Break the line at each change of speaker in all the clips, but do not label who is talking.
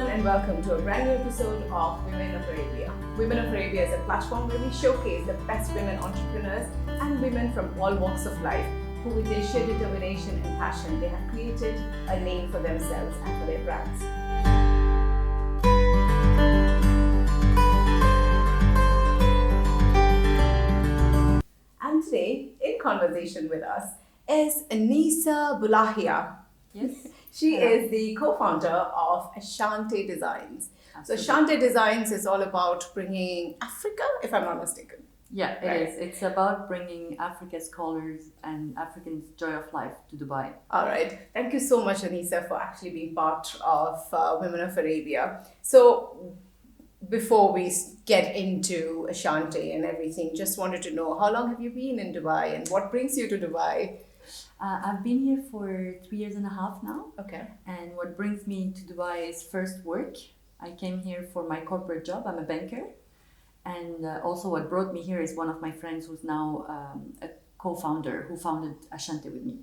everyone, and welcome to a brand new episode of Women of Arabia. Women of Arabia is a platform where we showcase the best women entrepreneurs and women from all walks of life who, with their sheer determination and passion, they have created a name for themselves and for their brands. And today, in conversation with us, is Anissa Boulahya.
Yes.
She is the co-founder of Ashante Designs.
Absolutely.
So Ashante Designs is all about bringing Africa, if I'm not mistaken.
Yeah, it
Right.
is. It's about bringing Africa's colors and Africans' joy of life to Dubai.
All right. Thank you so much, Anissa, for actually being part of Women of Arabia. So before we get into Ashante and everything, just wanted to know, how long have you been in Dubai and what brings you to Dubai?
I've been here for 3.5 years now,
Okay.
and what brings me to Dubai is first work. I came here for my corporate job. I'm a banker, and also what brought me here is one of my friends who's now a co-founder who founded Ashante with me.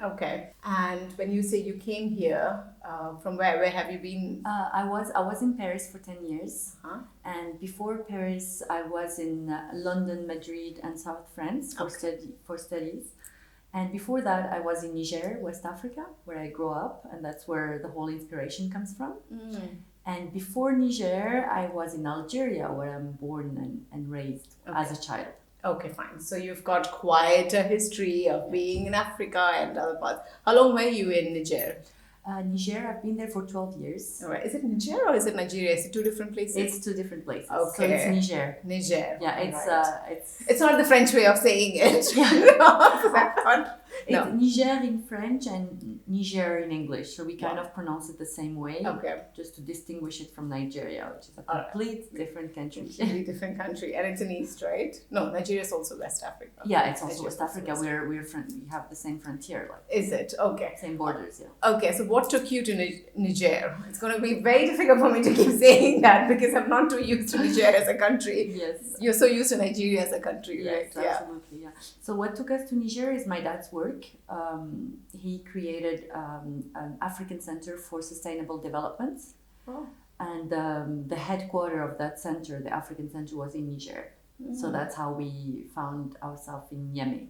Okay. And when you say you came here, from where? Where have you been?
I was in Paris for 10 years,
Huh?
and before Paris, I was in London, Madrid, and South France for studies. And before that, I was in Niger, West Africa, where I grew up, and that's where the whole inspiration comes from. And before Niger, I was in Algeria, where I'm born and raised as a child.
Okay, fine. So you've got quite a history of being in Africa and other parts. How long were you in Niger?
Niger, I've been there for 12 years.
All right. Is it Niger or is it Nigeria? Is it two different places?
It's two different places.
Okay.
So it's Niger.
Niger.
Yeah, it's
Right.
it's
It's not the French way of saying it.
Yeah.
No.
it's Niger in French and Niger in English. So we kind of pronounce it the same way,
Okay.
just to distinguish it from Nigeria, which is a
Alright.
complete different country.
Completely different country. And it's in East, right? No, Nigeria is also West Africa.
Yeah, it's also
Nigeria
West
is also
Africa.
West
We have the same frontier, like
Is it? Okay.
same borders. Yeah.
Okay, so what took you to Niger? It's going to be very difficult for me to keep saying that because I'm not too used to Niger as a country.
Yes.
You're so used to Nigeria as a country, right?
Yes, absolutely. Yeah. So what took us to Niger is my dad's work. He created an African Center for Sustainable Development,
Oh.
and the headquarter of that center, the African Center, was in Niger. So that's how we found ourselves in Niamey,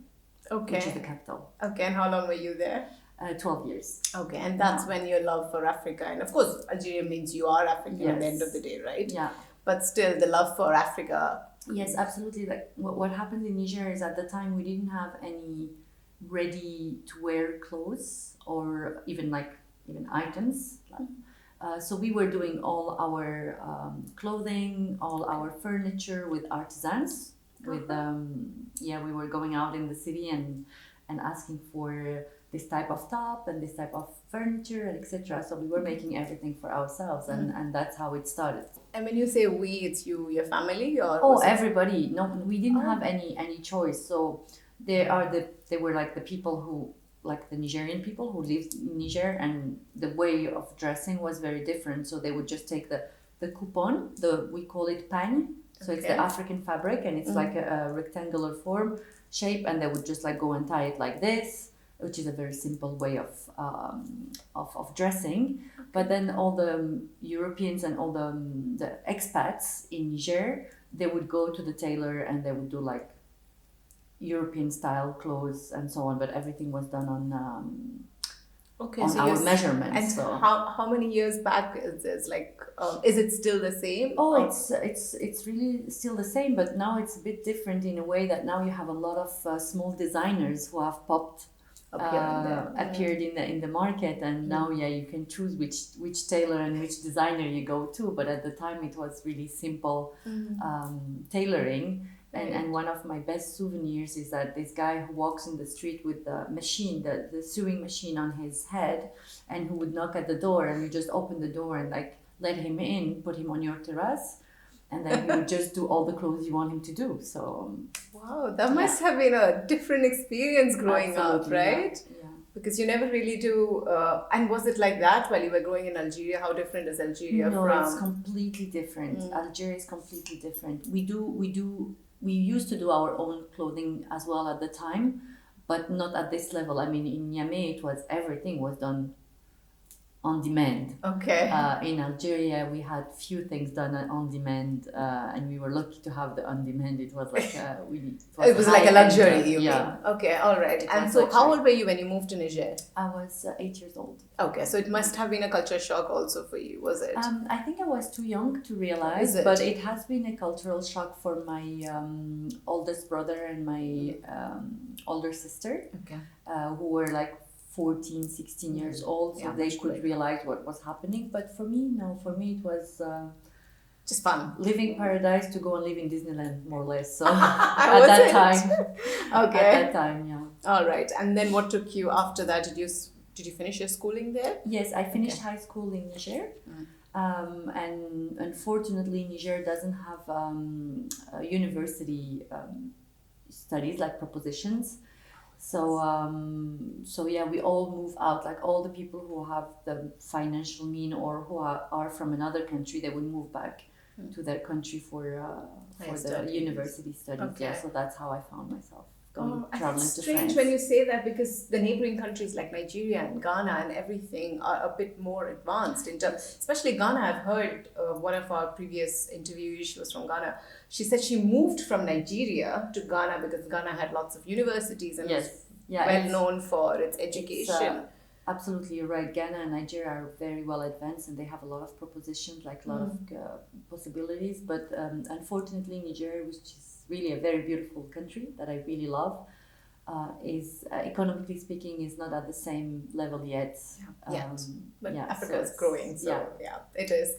which is the
Okay.
capital.
Okay, and how long were you there?
12 years.
Okay, and that's when your love for Africa, and of course, Algeria means you are African at the end of the day, right?
Yeah.
But still, the love for Africa.
Yes, absolutely. Like what happened in Niger is at the time we didn't have any ready-to-wear clothes or even items. So we were doing all our clothing, all our furniture with artisans. With we were going out in the city and asking for this type of top and this type of furniture and etc. So we were making everything for ourselves, and that's how it started.
And when you say we, it's you, your family, or
Oh,
was it-
everybody! No, we didn't
Oh.
have any choice. So they were like the people who, like the Nigerian people who lived in Niger, and the way of dressing was very different. So they would just take the coupon, we call it pagne. So it's the
Okay.
African fabric, and it's like a rectangular form shape, and they would just like go and tie it like this, which is a very simple way of dressing. But then all the Europeans and all the expats in Niger, they would go to the tailor and they would do like European style clothes and so on. But everything was done on
okay, so
our
you're-
measurements.
And
So.
how many years back is this? Like, is it still the same?
Oh,
Or-
it's really still the same, but now it's a bit different in a way that now you have a lot of small designers who have popped appeared in the market, and now you can choose which tailor and which designer you go to. But at the time it was really simple tailoring. And one of my best souvenirs is that this guy who walks in the street with the machine, the sewing machine on his head, and who would knock at the door, and you just open the door and like let him in, put him on your terrace, and then he would just do all the clothes you want him to do. So
Wow, that must have been a different experience growing up,
absolutely,
right?
Yeah.
Because you never really do. And was it like that while you were growing in Algeria? How different is Algeria
No,
from?
it's completely different. Algeria is completely different. We used to do our own clothing as well at the time, but not at this level. I mean, in Niamey, everything was done on demand.
Okay.
In Algeria, we had few things done on demand, and we were lucky to have the on demand. It was like
it was like a luxury, you
yeah.
mean? Okay, all right.
It
And
was
so,
luxury.
how old were you when you moved to Niger?
I was 8 years old.
Okay, so it must have been a culture shock also for you, was it?
I think I was too young to realize,
Is it?
but it has been a cultural shock for my oldest brother and my older sister,
Okay.
who were like 14, 16 years old, so
Yeah,
they
much
could
later.
realize what was happening. But for me, no, for me it was
Just fun.
living paradise to go and live in Disneyland, more or less. So
Was
at that
it?
time,
Okay.
at that time, yeah.
All right. And then what took you after that? Did you finish your schooling there?
Yes, I finished high school in Niger. And unfortunately, Niger doesn't have university studies like propositions. So yeah, we all move out. Like all the people who have the financial mean or who are from another country, they will move back to their country for the
studies.
university studies.
Okay.
Yeah, so that's how I found myself
And
traveling
it's
to
strange
France.
when you say that because the neighboring countries like Nigeria and Ghana and everything are a bit more advanced in terms, especially Ghana. I've heard one of our previous interviewees, she was from Ghana. She said she moved from Nigeria to Ghana because Ghana had lots of universities and was well known for its education.
Absolutely, you're right. Ghana and Nigeria are very well advanced and they have a lot of propositions, like a lot of possibilities. But unfortunately, Nigeria, which is really a very beautiful country that I really love, is economically speaking is not at the same level yet.
But Africa is growing, so yeah, it is.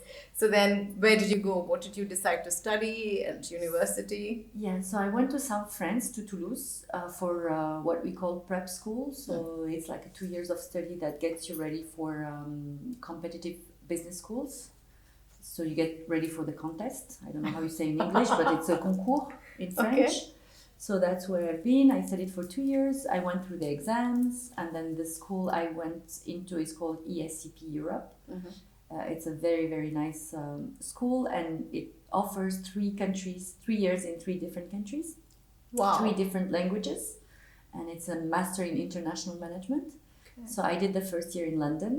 So then, where did you go? What did you decide to study at university?
Yeah, so I went to South France, to Toulouse, for what we call prep school. So it's like 2 years of study that gets you ready for competitive business schools. So you get ready for the contest. I don't know how you say in English, but it's a concours in French.
Okay.
So that's where I've been. I studied for 2 years. I went through the exams, and then the school I went into is called ESCP Europe. It's a very, very nice school, and it offers 3 years in 3 different countries.
Wow.
3 different languages, and it's a master in international management. Okay. So I did the first year in London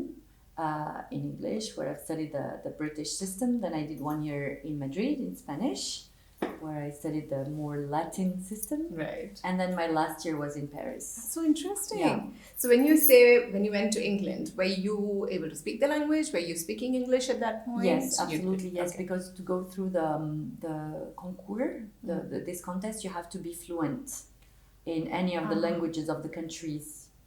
in English, where I've studied the British system. Then I did 1 year in Madrid in Spanish, where I studied the more Latin system.
Right.
And then my last year was in Paris.
That's so interesting.
Yeah.
So when you went to England, were you able to speak the language? Were you speaking English at that point?
Yes, absolutely, yes.
Okay.
Because to go through the concours, this contest, you have to be fluent in any of the languages of the countries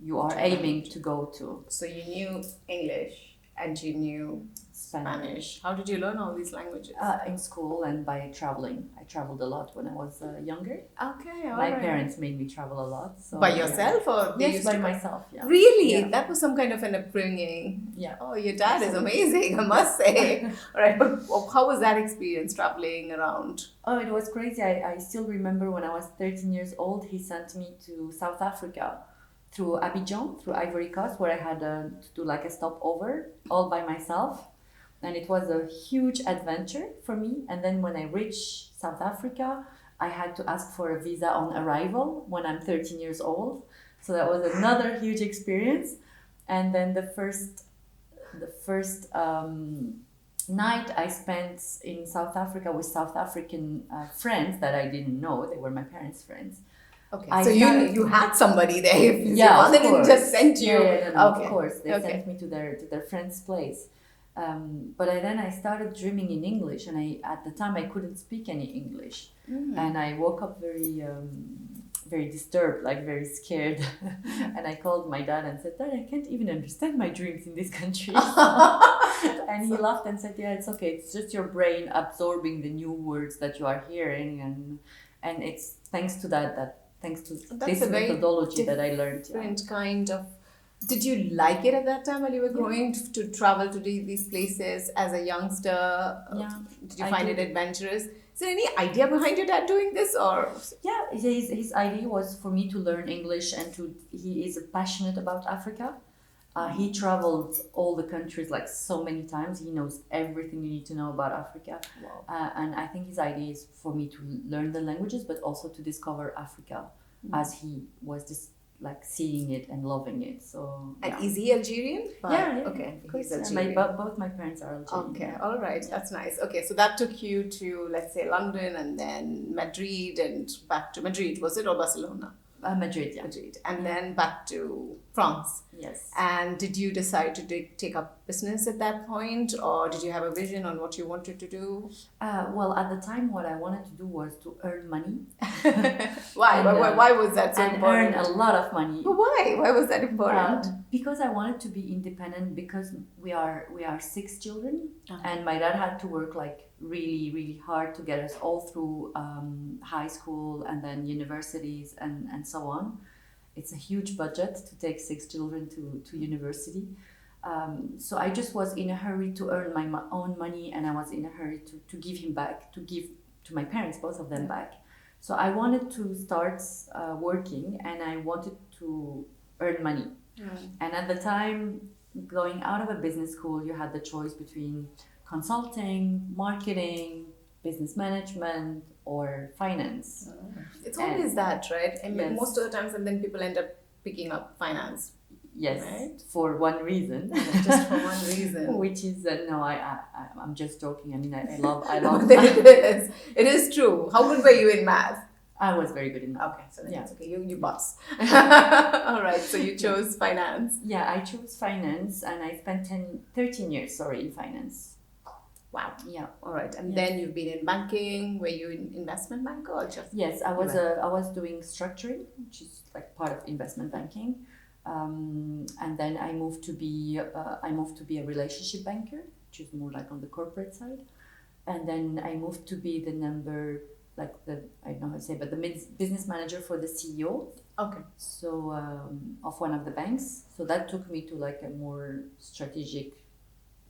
you are aiming to go to.
So you knew English and you knew Spanish. How did you learn all these languages?
In school and by traveling. I traveled a lot when I was younger.
Okay, all
My
right.
parents made me travel a lot. So
By yourself or they
yes,
used
by
to
myself. Yeah.
Really?
Yeah.
That was some kind of an upbringing.
Yeah.
Oh, your dad is amazing, I must say. All right, but how was that experience traveling around?
Oh, it was crazy. I still remember when I was 13 years old, he sent me to South Africa through Abidjan, through Ivory Coast, where I had to do like a stopover all by myself. And it was a huge adventure for me. And then when I reached South Africa, I had to ask for a visa on arrival when I'm 13 years old. So that was another huge experience. And then the first night I spent in South Africa with South African friends that I didn't know. They were my parents' friends.
Okay, so you had somebody there.
Yeah,
they didn't just send you.
No,
Okay.
of course. They sent me to their friend's place. But then I started dreaming in English, and at the time I couldn't speak any English, and I woke up very, very disturbed, like very scared, and I called my dad and said, "Dad, I can't even understand my dreams in this country." And he laughed and said, "Yeah, it's okay. It's just your brain absorbing the new words that you are hearing, and it's thanks to thanks to this methodology that I learned."
Different kind of. Did you like it at that time when you were going to travel to these places as a youngster?
Yeah.
Did you find it adventurous? Is there any idea behind your dad doing this, or?
Yeah, his idea was for me to learn English, and he is passionate about Africa. He traveled all the countries like so many times. He knows everything you need to know about Africa. Wow. And I think his idea is for me to learn the languages, but also to discover Africa as he was like seeing it and loving it. So
And is he Algerian?
Yeah.
Okay,
Of course,
he's Algerian.
both my parents are Algerian.
Okay, all right, that's nice. Okay, so that took you to, let's say, London and then Madrid and back to Madrid, was it, or Barcelona?
Madrid, yeah.
Madrid, and then back to France.
Yes.
And did you decide to take up business at that point, or did you have a vision on what you wanted to do?
Well, at the time, what I wanted to do was to earn money.
Why?
And,
why was that so
and
important?
earn a lot of money.
But why? Why was that important?
Because I wanted to be independent. Because we are 6 children,
Uh-huh.
and my dad had to work like really hard to get us all through high school and then universities and so on. It's a huge budget to take 6 children to university. So I just was in a hurry to earn my own money, and I was in a hurry to give him back, to give to my parents, both of them back. So I wanted to start working, and I wanted to earn money. And at the time, going out of a business school, you had the choice between consulting, marketing, business management, or finance.
It's always that, right? I mean,
Yes.
most of the times, and then people end up picking up finance.
Yes,
Right.
for one reason.
Just for one reason.
Which is no, I'm just joking. I mean, I love.
It is true. How good were you in math?
I was very good in math.
Okay, so
Yeah.
that's okay. You boss. All right, so you chose finance.
Yeah, I chose finance, and I spent 13 years, in finance.
Wow.
Yeah.
All right, and
Yes.
then you've been in banking. Were you in investment banker or just?
Yes, I was doing structuring, which is like part of investment banking, and then I moved to be a relationship banker, which is more like on the corporate side, and then I moved to be the I don't know how to say, but the business manager for the CEO.
Okay.
So of one of the banks. So that took me to like a more strategic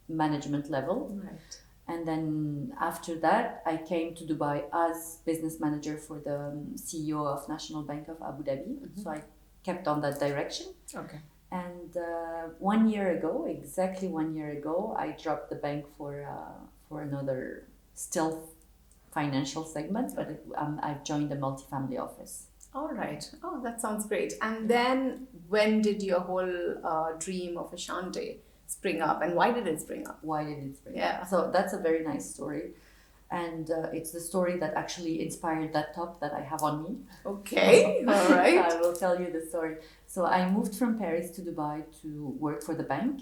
management level.
Right.
And then after that, I came to Dubai as business manager for the CEO of National Bank of Abu Dhabi.
Mm-hmm.
So I kept on that direction.
Okay.
And 1 year ago, exactly 1 year ago, I dropped the bank for another still financial segment, but I've joined a multifamily office.
All right. Oh, that sounds great. And then when did your whole dream of Ashante spring up, and why did it spring up?
Why did it spring
Yeah.
up? So that's a very nice story. And it's the story that actually inspired that top that I have on me.
Okay. All right.
I will tell you the story. So I moved from Paris to Dubai to work for the bank.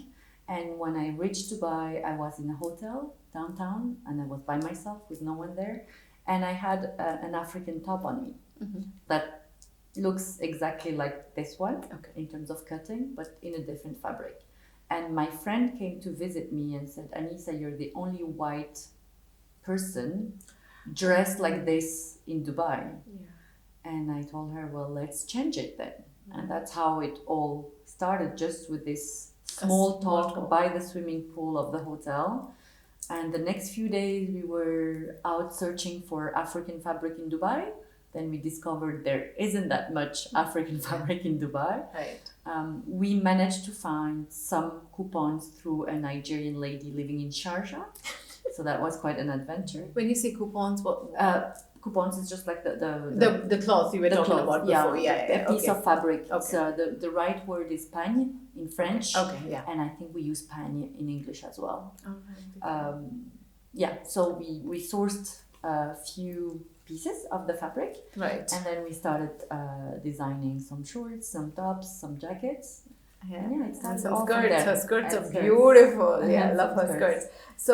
And when I reached Dubai, I was in a hotel downtown, and I was by myself with no one there. And I had an African top on me that looks exactly like this one in terms of cutting, but in a different fabric. And my friend came to visit me and said, Anissa, you're the only white person dressed like this in Dubai.
Yeah.
And I told her, well, let's change it then. And that's how it all started, just with this small talk by the swimming pool of the hotel. And the next few days we were out searching for African fabric in Dubai. Then we discovered there isn't that much African fabric in Dubai.
Right.
We managed to find some coupons through a Nigerian lady living in Sharjah. So that was quite an adventure.
When you say coupons, what?
Coupons is just like the
cloth you were talking about before.
A piece
okay.
of fabric.
Okay.
So the right word is pagne in French.
Okay, yeah.
And I think we use pagne in English as well.
All right.
So we sourced a few pieces of the fabric.
Right.
And then we started designing some shorts, some tops, some jackets.
Yeah,
And it
and
started
some
all from
skirts.
there.
Her skirts
And
are
skirts.
beautiful.
And
Yeah, I
some
love her
skirts.
skirts. So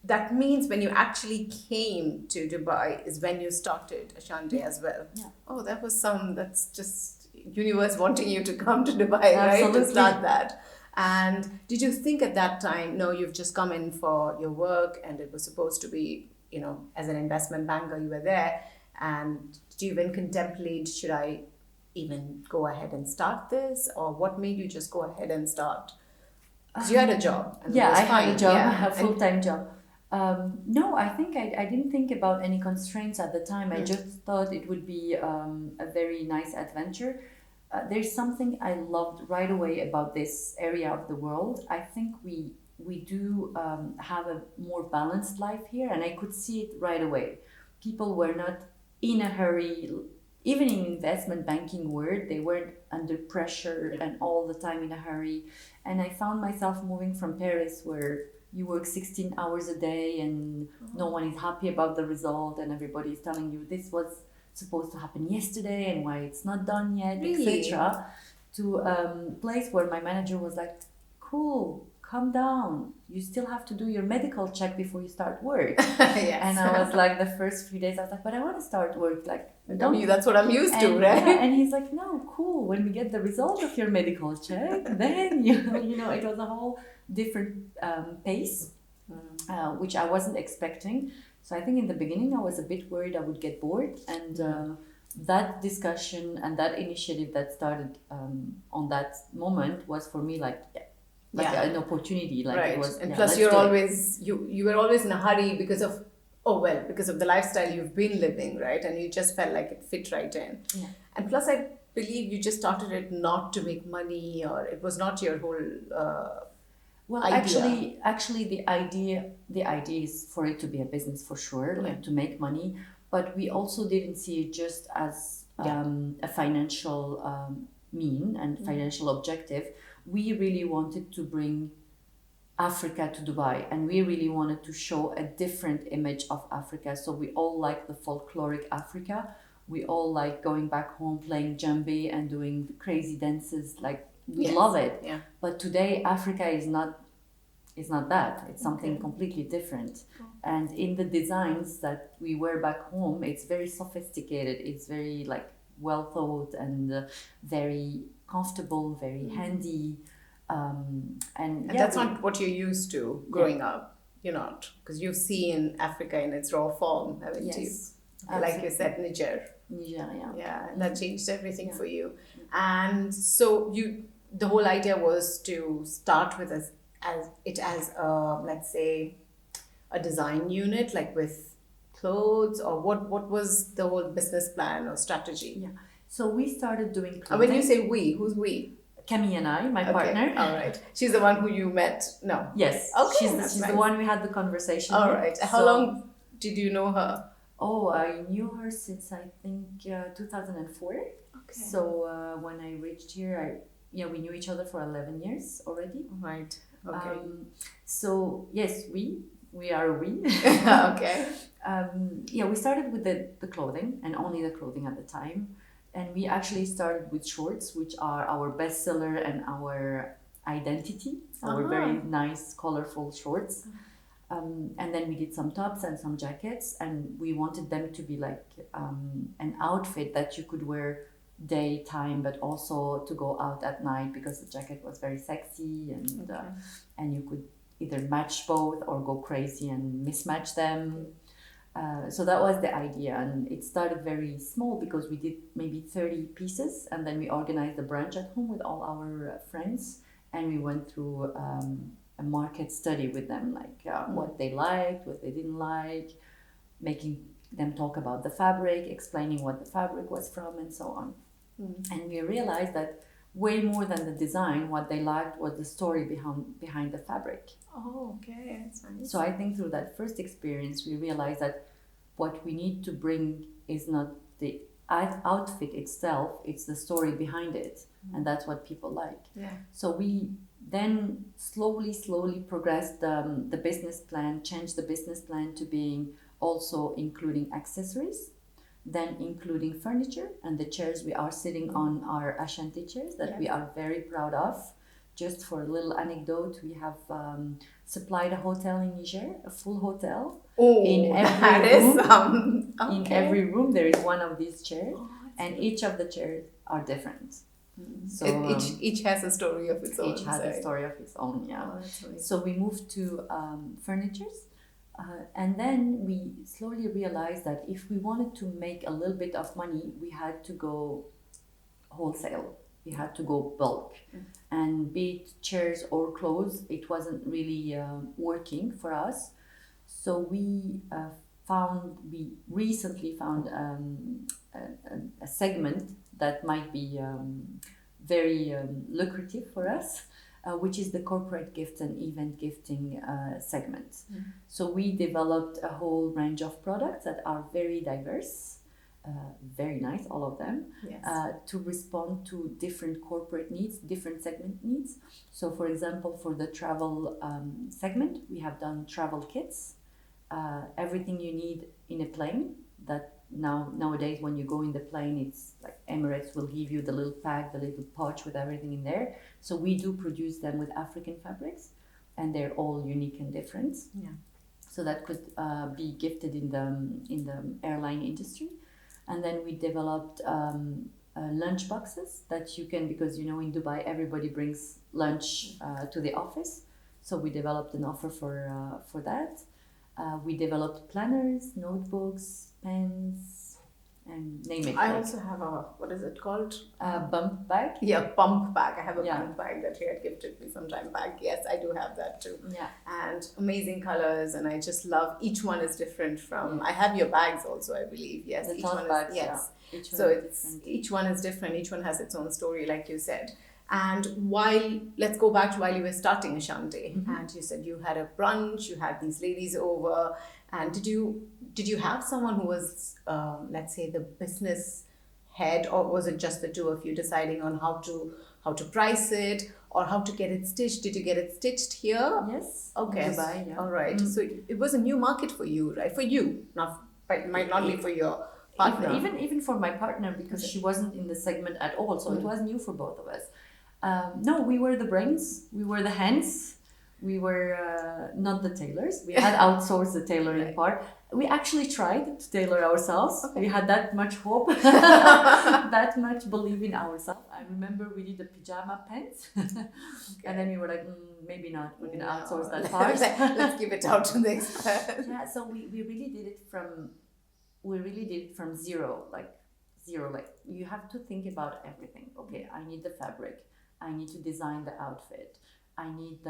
that means when you actually came to Dubai is when you started Ashante as well.
Yeah.
Oh, that's just universe wanting you to come to Dubai, right? To
Absolutely.
start that. And did you think at that time, no, you've just come in for your work and it was supposed to be, as an investment banker, you were there. And did you even contemplate, should I even go ahead and start this? Or what made you just go ahead and start? Because you had a job. And it
Yeah,
was
I had
fine.
a job,
Yeah.
a full-time job. No, I think I didn't think about any constraints at the time. I just thought it would be a very nice adventure. There's something I loved right away about this area of the world. I think we do have a more balanced life here, and I could see it right away. People were not in a hurry even in investment banking world, they weren't under pressure and all the time in a hurry. And I found myself moving from Paris, where you work 16 hours a day and no one is happy about the result, and everybody is telling you this was supposed to happen yesterday and why it's not done yet,
Really?
etc. To a place where my manager was like, cool, calm down. You still have to do your medical check before you start work.
Yes.
And I was like, the first few days, I was like, but I want to start work. Like,
That's what I'm used to, right?
Yeah, and he's like, no, cool. When we get the result of your medical check, then you know, it was a whole different pace, which I wasn't expecting. So I think in the beginning I was a bit worried I would get bored, and that discussion and that initiative that started on that moment was for me like an opportunity. Like
right.
It was,
and plus you're always you were always in a hurry because of the lifestyle you've been living, right? And you just felt like it fit right in.
Yeah.
And plus I believe you just started it not to make money, or it was not your whole idea.
Actually the idea is for it to be a business for sure, like to make money, but we also didn't see it just as a financial mean and financial objective. We really wanted to bring Africa to Dubai, and we really wanted to show a different image of Africa. So we all like the folkloric Africa. We all like going back home, playing djembe and doing crazy dances. Like, we love it.
Yeah.
But today Africa is not that. It's something completely different. And in the designs that we wear back home, it's very sophisticated. It's very like well thought and very comfortable, very handy. And
that's not what you're used to growing up. You're not, because you've seen Africa in its raw form, haven't you? Like you said, Niger, and that changed everything for you. And so the whole idea was to start with as let's say a design unit, like with clothes, or what was the whole business plan or strategy?
Yeah. So we started doing clothing.
When you say we, who's we?
Camille and I, my partner.
All right. She's the one who you met? No.
Yes.
Okay.
She's
nice.
the one we had the conversation
All
with.
right. How long did you know her?
Oh, I knew her since I think 2004.
Okay.
So when I reached here, we knew each other for 11 years already.
Right. Okay.
So yes, we are we.
Okay.
We started with the clothing, and only the clothing at the time. And we actually started with shorts, which are our bestseller and our identity, our very nice, colorful shorts. And then we did some tops and some jackets, and we wanted them to be like an outfit that you could wear daytime, but also to go out at night, because the jacket was very sexy, and you could either match both or go crazy and mismatch them. So that was the idea, and it started very small because we did maybe 30 pieces, and then we organized a brunch at home with all our friends, and we went through a market study with them, like what they liked, what they didn't like, making them talk about the fabric, explaining what the fabric was from, and so on. And we realized that way more than the design, what they liked was the story behind the fabric.
Oh, okay, that's nice.
So I think through that first experience, we realized that what we need to bring is not the outfit itself, it's the story behind it. And that's what people like.
Yeah.
So we then slowly progressed the business plan, changed the business plan to being also including accessories, then including furniture, and the chairs we are sitting on are Ashante chairs that we are very proud of. Just for a little anecdote, we have supplied a hotel in Niger, a full hotel. In every room there is one of these chairs, and each of the chairs are different. So
each has a story of its own.
Each has a story of its own, yeah.
Oh, that's amazing.
So we moved to furnitures, and then we slowly realized that if we wanted to make a little bit of money, we had to go wholesale. We had to go bulk. And be it chairs or clothes, it wasn't really working for us. So we recently found a segment that might be very lucrative for us, which is the corporate gift and event gifting segment. So we developed a whole range of products that are very diverse, very nice, all of them,
Yes.
to respond to different corporate needs, different segment needs. So, for example, for the travel segment, we have done travel kits, everything you need in a plane. That nowadays, when you go in the plane, it's like Emirates will give you the little pack, the little pouch with everything in there. So we do produce them with African fabrics, and they're all unique and different.
Yeah.
So that could be gifted in the airline industry. And then we developed lunch boxes that you can, because in Dubai everybody brings lunch to the office. So we developed an offer for that. We developed planners, notebooks, pens, and name it.
I also have what is it called?
Bump bag.
Yeah, pump bag. I have a bump bag that he had gifted me some time back. Yes, I do have that too.
Yeah.
And amazing colors, and I just love, each one is different from, I have your bags also, I believe. Yes,
The
each
tote
one
bags,
is, yes.
Yeah.
So each one is different, each one has its own story, like you said. And let's go back to while you were starting Ashante, and you said you had a brunch, you had these ladies over, and did you have someone who was, let's say, the business head, or was it just the two of you deciding on how to price it or how to get it stitched? Did you get it stitched here?
Yes.
Okay.
Dubai, yeah.
All right. So it was a new market for you, right? For you, but it might not be for your partner.
Even for my partner, because she wasn't in the segment at all, so it was new for both of us. No, we were the brains, we were the hands, we were not the tailors. We had outsourced the tailoring part. We actually tried to tailor ourselves. Okay. We had that much hope, that much belief in ourselves. I remember we did the pajama pants, and then we were like, maybe not. We're gonna outsource that part.
Let's give it out to the expert.
Yeah, so we really did it from zero. Like you have to think about everything. Okay, I need the fabric. I need to design the outfit. I need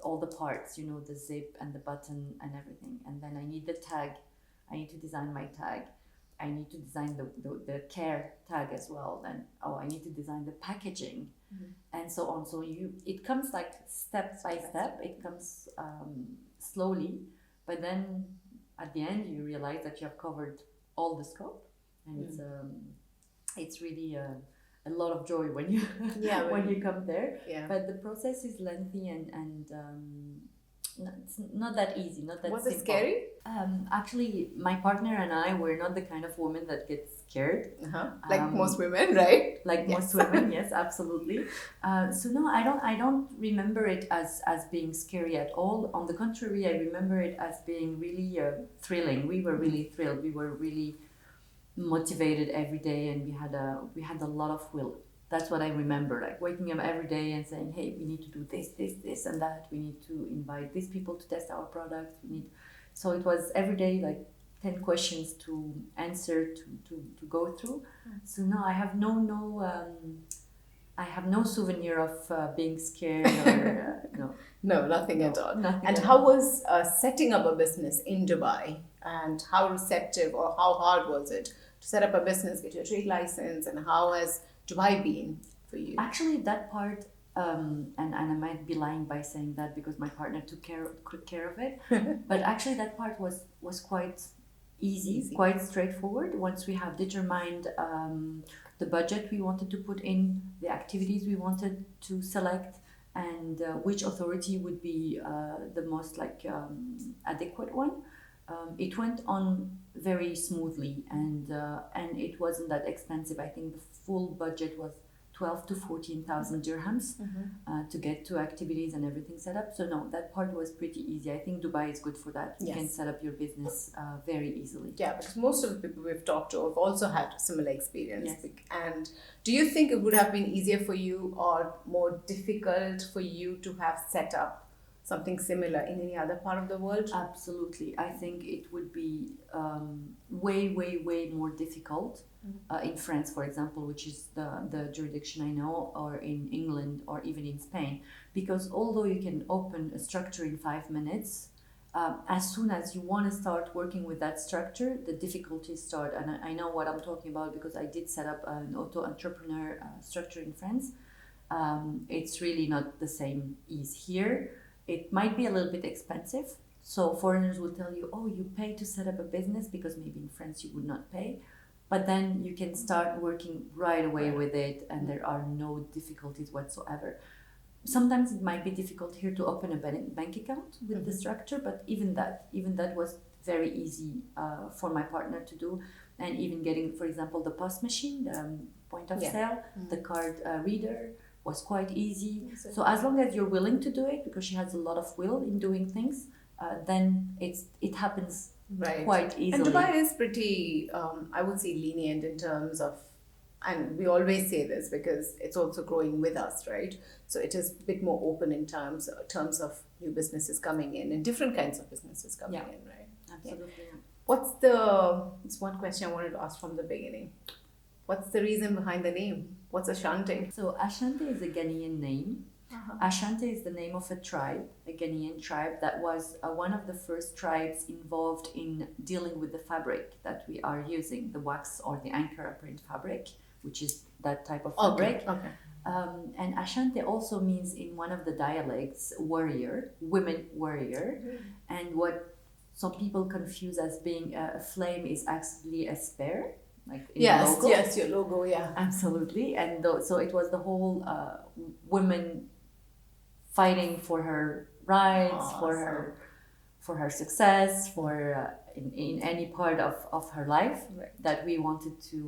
all the parts, the zip and the button and everything. And then I need the tag. I need to design my tag. I need to design the care tag as well. Then, I need to design the packaging, and so on. So it comes like step by step. It comes slowly, but then at the end you realize that you have covered all the scope, and it's really a lot of joy when you when you come there. Yeah. But the process is lengthy and it's not that easy, not that simple.
Was it scary?
Actually, my partner and I were not the kind of woman that gets scared.
Like most women, right?
Like most women, yes, absolutely. So no, I don't remember it as being scary at all. On the contrary, I remember it as being really thrilling. We were really thrilled. We were really motivated every day, and we had a lot of will. That's what I remember, like waking up every day and saying, hey, we need to do this and that. We need to invite these people to test our products. So it was every day like 10 questions to answer, to go through. So no, I have no souvenir of being scared or no.
No, nothing at all.
Nothing.
And how was setting up a business in Dubai, and how receptive or how hard was it to set up a business, get your trade license, and how has Dubai been for you?
Actually, that part, and I might be lying by saying that because my partner took care of it, but actually that part was quite easy, quite straightforward. Once we have determined the budget we wanted to put in, the activities we wanted to select, and which authority would be the most adequate one. It went on very smoothly, and it wasn't that expensive. I think the full budget was 12 to 14,000 dirhams to get to activities and everything set up. So no, that part was pretty easy. I think Dubai is good for that. You can set up your business very easily.
Yeah, because most of the people we've talked to have also had similar experience. Yes. And do you think it would have been easier for you or more difficult for you to have set up something similar in any other part of the world?
Absolutely. I think it would be way, way, way more difficult in France, for example, which is the jurisdiction I know, or in England, or even in Spain. Because although you can open a structure in 5 minutes, as soon as you want to start working with that structure, the difficulties start. And I know what I'm talking about because I did set up an auto-entrepreneur structure in France. It's really not the same ease here. It might be a little bit expensive. So foreigners will tell you, oh, you pay to set up a business, because maybe in France you would not pay. but then you can start working right away with it, and there are no difficulties whatsoever. Sometimes it might be difficult here to open a bank account with the structure, but even that was very easy for my partner to do. And even getting, for example, the POS machine, the point of sale, the card reader was quite easy. So as long as you're willing to do it, because she has a lot of will in doing things, then it happens quite easily.
And Dubai is pretty, I would say, lenient in terms of, and we always say this because it's also growing with us, right? So it is a bit more open in terms of new businesses coming in and different kinds of businesses coming in, right?
Absolutely.
It's one question I wanted to ask from the beginning. What's the reason behind the name? What's Ashante?
So Ashante is a Ghanaian name. Ashante is the name of a tribe, a Ghanaian tribe that was one of the first tribes involved in dealing with the fabric that we are using, the wax or the Ankara print fabric, which is that type of fabric.
Okay.
And Ashante also means in one of the dialects, warrior, women warrior. And what some people confuse as being a flame is actually a spear. Like in the logo.
Yes, your logo, yeah.
Absolutely. And so it was the whole women fighting for her rights, for her success, for in any part of her life that we wanted to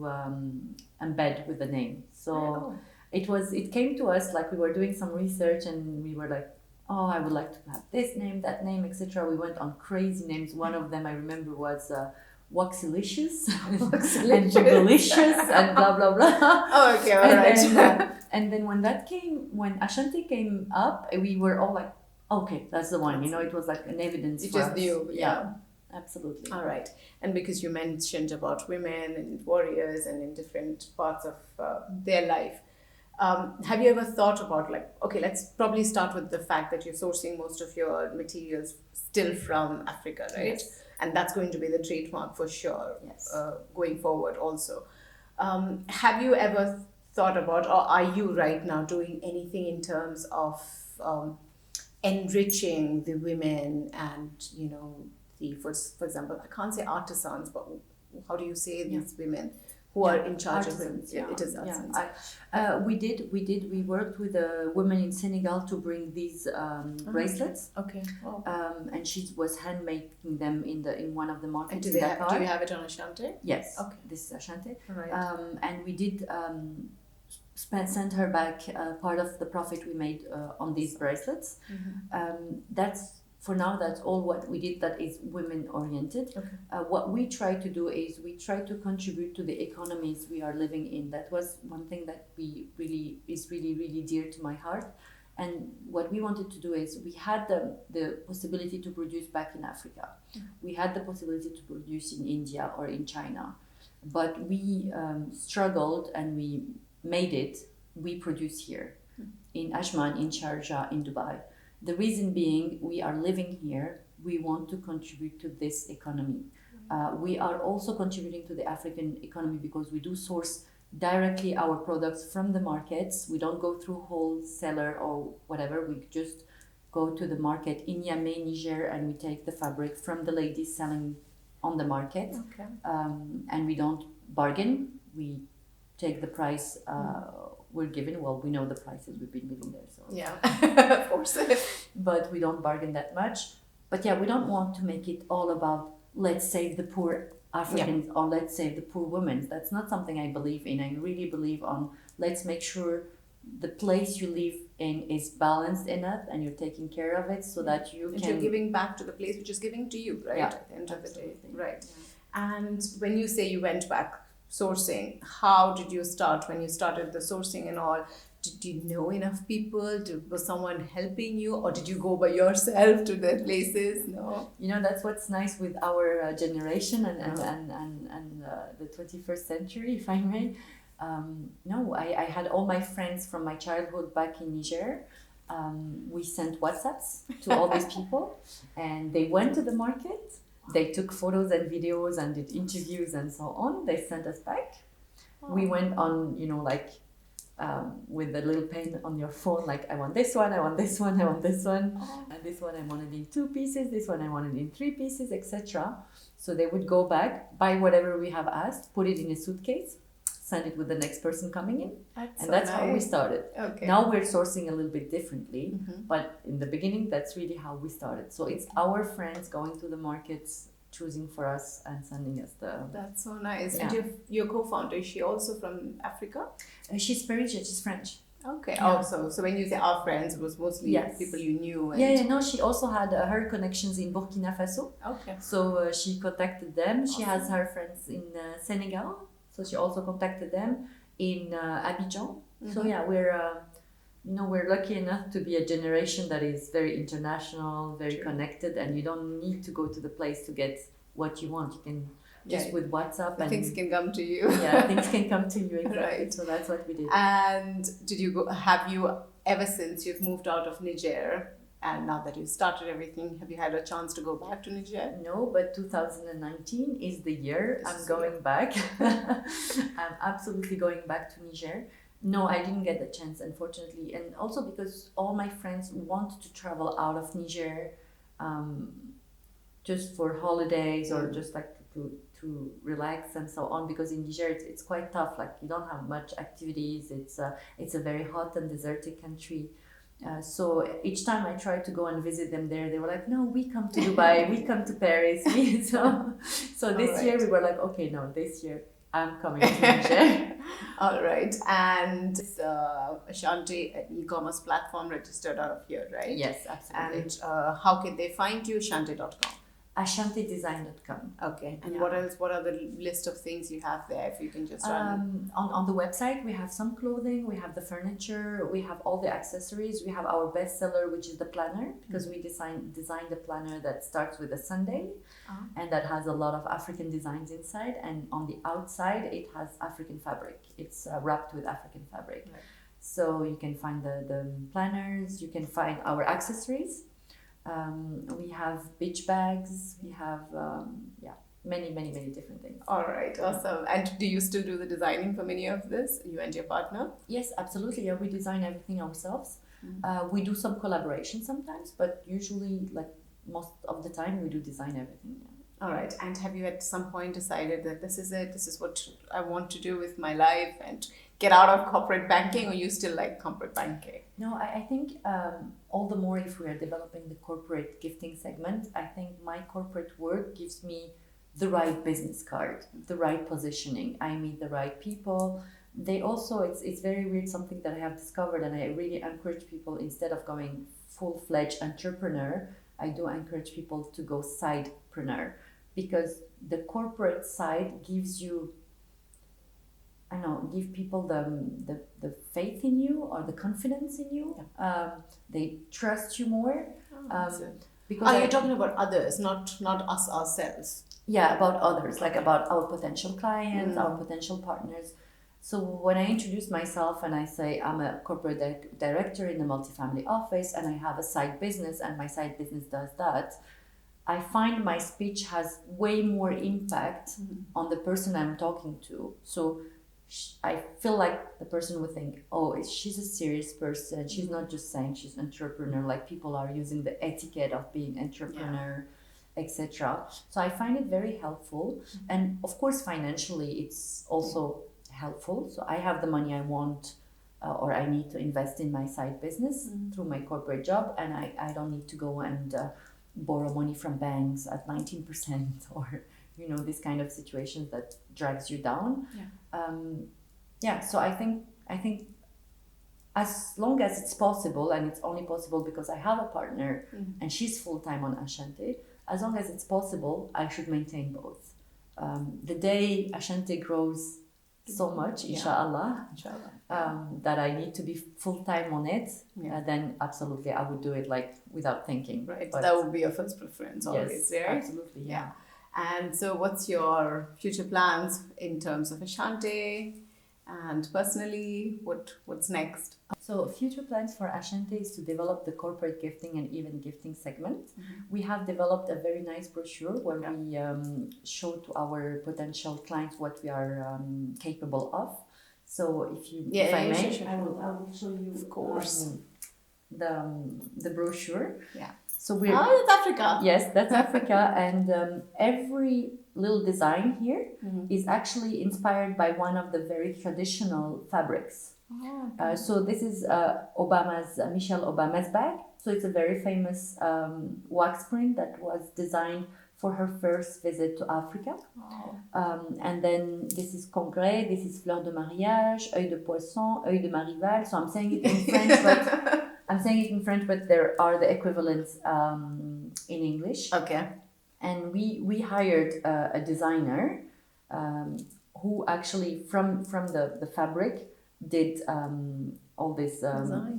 embed with the name. So it came to us like we were doing some research and we were like, oh, I would like to have this name, that name, etc. We went on crazy names. One of them I remember was Waxilicious and Jubilicious and blah blah blah.
Oh, okay, all right.
And then when Ashante came up, we were all like, okay, that's the one. You know, it was like an evidence.
You
for
just
us.
knew,
Yeah, absolutely.
All right, and because you mentioned about women and warriors and in different parts of their life. Have you ever thought about like, okay, let's probably start with the fact that you're sourcing most of your materials still from Africa, right?
Yes.
And that's going to be the trademark for sure, going forward also. Have you ever thought about, or are you right now doing anything in terms of enriching the women and, you know, for example, I can't say artisans, but how do you say these women? Who are in charge
artisans,
of it? It is artisans.
We worked with a woman in Senegal to bring these bracelets.
Okay. Oh.
And she was handmaking them in one of the markets.
And do you have it on Ashante?
Yes.
Okay.
This is Ashante.
Right.
And we did send her back part of the profit we made on these bracelets. For now, that's all what we did that is women oriented.
Okay.
What we try to do is we try to contribute to the economies we are living in. That was one thing that is really dear to my heart. And what we wanted to do is we had the possibility to produce back in Africa. We had the possibility to produce in India or in China. But we struggled and we made it. We produce here in Ajman, in Sharjah, in Dubai. The reason being, we are living here, we want to contribute to this economy. We are also contributing to the African economy because we do source directly our products from the markets. We don't go through wholesaler or whatever, we just go to the market in Yamé, Niger, and we take the fabric from the ladies selling on the market.
Okay.
And we don't bargain, we take the price we're given. Well, we know the prices, we've been living there, so
yeah. Of course.
But we don't bargain that much. But yeah, we don't want to make it all about let's save the poor Africans or let's save the poor women. That's not something I believe in. I really believe on let's make sure the place you live in is balanced enough and you're taking care of it so that you're
giving back to the place which is giving to you, right? At the end of the day. Right. Yeah. And when you say you went back sourcing, how did you start when you started the sourcing and all? Did you know enough people? Was someone helping you, or did you go by yourself to the places? No.
You know, that's what's nice with our generation and the 21st century, if I may. No, I had all my friends from my childhood back in Niger. We sent WhatsApps to all these people, and they went to the market. They took photos and videos and did interviews and so on. They sent us back. We went on, with a little pen on your phone, like I want this one, I want this one, I want this one, and this one I want it in 2 pieces, this one I want it in 3 pieces, etc. So they would go back, buy whatever we have asked, put it in a suitcase, send it with the next person coming in, that's how we started.
Okay.
Now we're sourcing a little bit differently, but in the beginning, that's really how we started. So it's our friends going to the markets, choosing for us and sending us the...
That's so nice.
Yeah.
And your co-founder, is she also from Africa?
She's Parisian, she's French.
Okay.
Yeah.
Oh, so when you say our friends, it was mostly people you knew. And...
Yeah, no, she also had her connections in Burkina Faso.
Okay.
So she contacted them. She has her friends in Senegal. So she also contacted them in Abidjan. So yeah, we're lucky enough to be a generation that is very international, very connected, and you don't need to go to the place to get what you want. You can just with WhatsApp and
things can come to you.
Yeah, things can come to you, exactly.
Right.
So that's what we did.
And have you ever since you've moved out of Niger, and now that you've started everything, have you had a chance to go back to Niger?
No, but 2019 is the year I'm going back. I'm absolutely going back to Niger. No, I didn't get the chance, unfortunately. And also because all my friends want to travel out of Niger just for holidays or just like to relax and so on, because in Niger it's quite tough. Like you don't have much activities. It's a very hot and desertic country. So each time I tried to go and visit them there, they were like, no, we come to Dubai, we come to Paris. So this year we were like, okay, no, this year I'm coming to Niger.
All right. And Ashante, an e-commerce platform registered out of here, right?
Yes, absolutely.
And how can they find you? Ashante.com.
AshanteDesign.com.
Okay. And what else? What are the list of things you have there? If you can just run.
On the website, we have some clothing, we have the furniture, we have all the accessories. We have our bestseller, which is the planner, because we designed a planner that starts with a Sunday, and that has a lot of African designs inside. And on the outside, it has African fabric. It's wrapped with African fabric. Right. So you can find the planners. You can find our accessories. We have beach bags, we have many different things.
All right, awesome. And do you still do the designing for many of this, you and your partner?
Yes, absolutely. Yeah, we design everything ourselves. We do some collaboration sometimes, but usually, like most of the time, we do design everything. Yeah.
All right. And have you at some point decided that this is it, this is what I want to do with my life and get out of corporate banking, or you still like corporate banking?
No, I think all the more if we are developing the corporate gifting segment, I think my corporate work gives me the right business card, the right positioning. I meet the right people. They also, it's very weird, something that I have discovered, and I really encourage people, instead of going full-fledged entrepreneur, I do encourage people to go sidepreneur, because the corporate side gives you, give people the faith in you or the confidence in you. Yeah. They trust you more.
Because you're talking about others, not us ourselves.
Yeah, about others, like about our potential clients, our potential partners. So when I introduce myself and I say I'm a corporate director in a multifamily office and I have a side business and my side business does that, I find my speech has way more impact on the person I'm talking to. So I feel like the person would think, oh, she's a serious person. She's not just saying she's an entrepreneur, like people are using the etiquette of being entrepreneur, etc. So I find it very helpful. And of course, financially, it's also helpful. So I have the money I want or I need to invest in my side business through my corporate job, and I don't need to go and borrow money from banks at 19% or this kind of situations that drags you down. So I think as long as it's possible, and it's only possible because I have a partner and she's full-time on Ashante, as long as it's possible, I should maintain both. The day Ashante grows so much, inshallah, that I need to be full-time on it, then absolutely I would do it like without thinking.
Right, but that would be your first preference always,
yes,
right?
Absolutely, yeah.
And so what's your future plans in terms of Ashante, and personally, what's next?
So future plans for Ashante is to develop the corporate gifting and event gifting segment. We have developed a very nice brochure where we show to our potential clients what we are capable of. So if I may,
sure.
I will show you
Of course.
the brochure.
Yeah.
So we're
that's Africa.
Yes, that's Africa, and every little design here is actually inspired by one of the very traditional fabrics.
Oh, okay.
So this is Michelle Obama's bag. So it's a very famous wax print that was designed for her first visit to Africa.
Wow.
And then this is Congrès, this is Fleur de Mariage, Œil de Poisson, Œil de Marival. So I'm saying it in French, but there are the equivalents in English.
Okay.
And we hired a designer who actually from the fabric did all these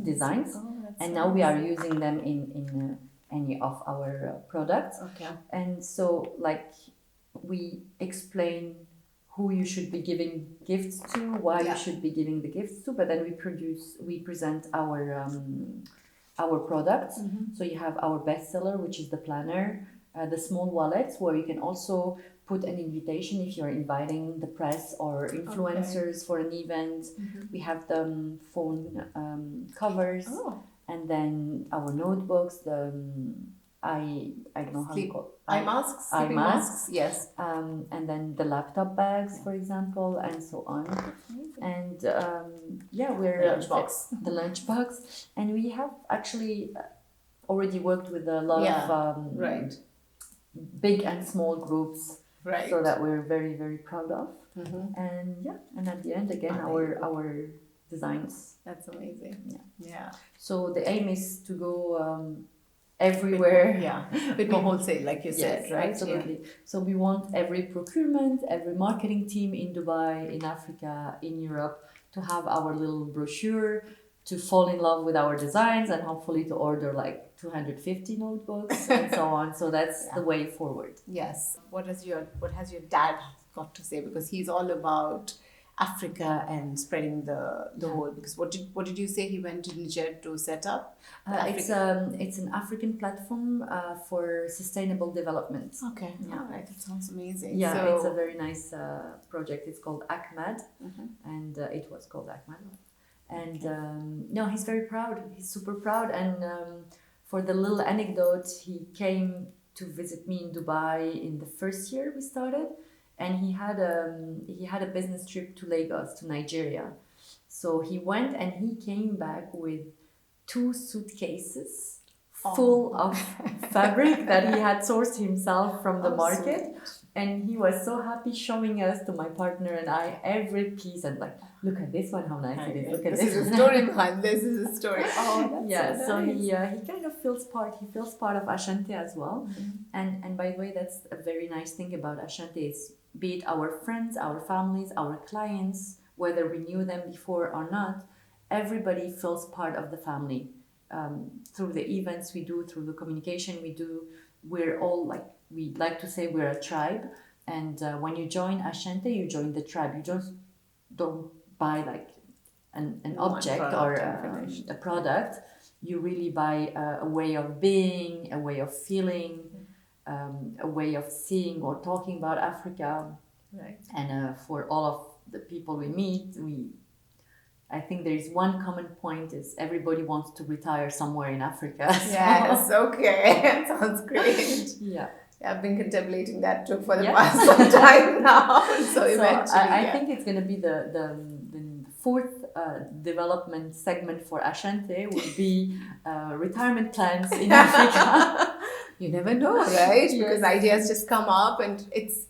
designs.
Oh,
and now we are using them in any of our products.
Okay.
And so we explain who you should be giving gifts to, why you should be giving the gifts to, but then we present our products. So you have our bestseller, which is the planner, the small wallets where you can also put an invitation if you're inviting the press or influencers for an event. We have the phone covers, and then our notebooks, the I don't know how to call
eye masks.
Eye masks.
Yes.
And then the laptop bags, for example, and so on. And we're the lunchbox, and we have actually already worked with a lot of big and small groups, so that we're very, very proud of. And at the end again, our designs.
That's amazing. Yeah.
So the aim is to go everywhere.
A bit more wholesale, like you said, right?
Absolutely. Yeah. So we want every procurement, every marketing team in Dubai, in Africa, in Europe to have our little brochure, to fall in love with our designs, and hopefully to order 250 notebooks and so on. So that's the way forward.
Yes. What has your dad got to say? Because he's all about Africa and spreading the whole. Because what did you say he went to Niger to set up?
It's an African platform for sustainable development.
Okay. All right. That sounds amazing.
Yeah,
so,
it's a very nice project. It's called ACMAD, and it was called ACMAD. And he's very proud. He's super proud. And for the little anecdote, he came to visit me in Dubai in the first year we started, and he had a business trip to Lagos, to Nigeria. So he went and he came back with 2 suitcases full of fabric that he had sourced himself from the market. Sweet. And he was so happy showing us, to my partner and I, every piece, and look at this one, how nice it is. Look at this.
This is a story behind this. Is a story. Oh, that's
so
nice.
he kind of feels part. He feels part of Ashante as well. And by the way, that's a very nice thing about Ashante is, be it our friends, our families, our clients, whether we knew them before or not, everybody feels part of the family. Through the events we do, through the communication we do, we're all we like to say we're a tribe. And when you join Ashante, you join the tribe. You just don't buy an object or a product. You really buy a way of being, a way of feeling, a way of seeing or talking about Africa.
Right.
And for all of the people we meet, I think there is one common point is everybody wants to retire somewhere in Africa.
Yes, okay. Sounds great.
Yeah.
I've been contemplating that too for the past some time now. So eventually,
I think it's going to be the fourth development segment for Ashante would be retirement plans in Africa.
You never know, right? Because ideas just come up, and it's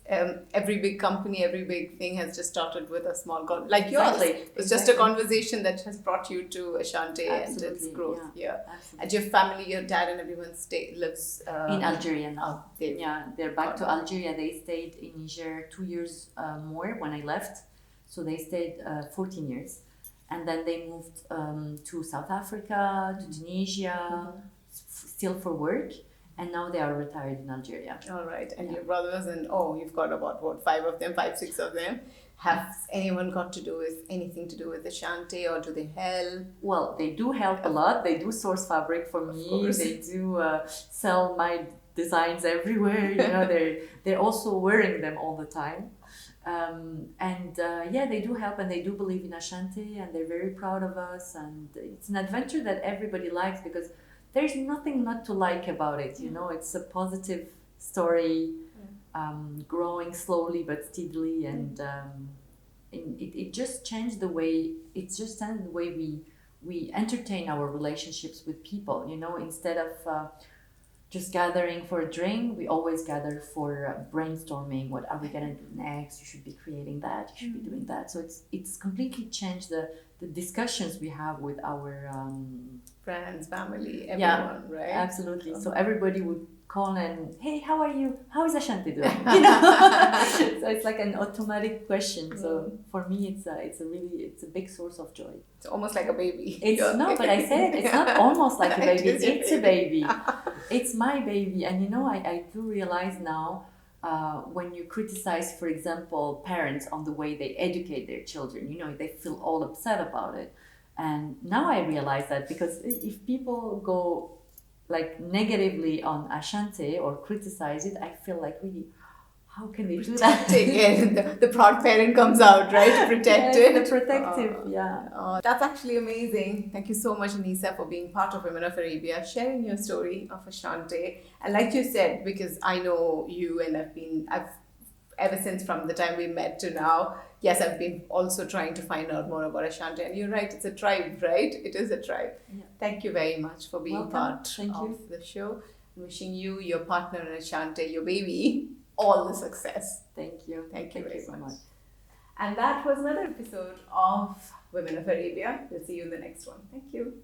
every big company, every big thing has just started with a small yours. It's just a conversation that has brought you to Ashante and its growth. Yeah. And your family, your dad, and everyone lives
in Algeria now.
Oh,
they're back to Algeria. They stayed in Niger 2 years more when I left, so they stayed 14 years, and then they moved to South Africa, to Tunisia, still for work. And now they are retired in Algeria.
All right. And your brothers, and you've got about 5, 6 of them. Has anyone got anything to do with Ashante, or do they help?
Well, they do help a lot. They do source fabric for me. They do sell my designs everywhere. They're also wearing them all the time. They do help and they do believe in Ashante and they're very proud of us. And it's an adventure that everybody likes because there's nothing not to like about it. You know, it's a positive story, growing slowly but steadily, and it just changed the way we entertain our relationships with people. You know, instead of just gathering for a drink, we always gather for brainstorming. What are we gonna do next? You should be creating that. You should be doing that. So it's completely changed the discussions we have with our
friends, family, everyone, right?
Absolutely. So everybody would call and, hey, how are you? How is Ashante doing? You know, so it's like an automatic question. So for me, it's a big source of joy.
It's almost like a baby.
But I said it's not almost like a baby. It's a baby. It's my baby. And you know, I do realize now when you criticize, for example, parents on the way they educate their children, you know, they feel all upset about it. And now I realize that because if people go like negatively on Ashante or criticize it, I feel like really, how can they do that?
The proud parent comes out, right? To protect it.
The protective,
That's actually amazing. Thank you so much, Anissa, for being part of Women of Arabia, sharing your story of Ashante. And like you said, because I know you and I've ever since from the time we met to now, yes, I've been also trying to find out more about Ashante. And you're right, it's a tribe, right? It is a tribe.
Yeah.
Thank you very much for being part
Thank
of
you.
the show. Wishing you, your partner in Ashante, your baby, all the success.
Thank you.
Thank you very
so
much.
much.
And that was another episode of Women of Arabia. We'll see you in the next one. Thank you.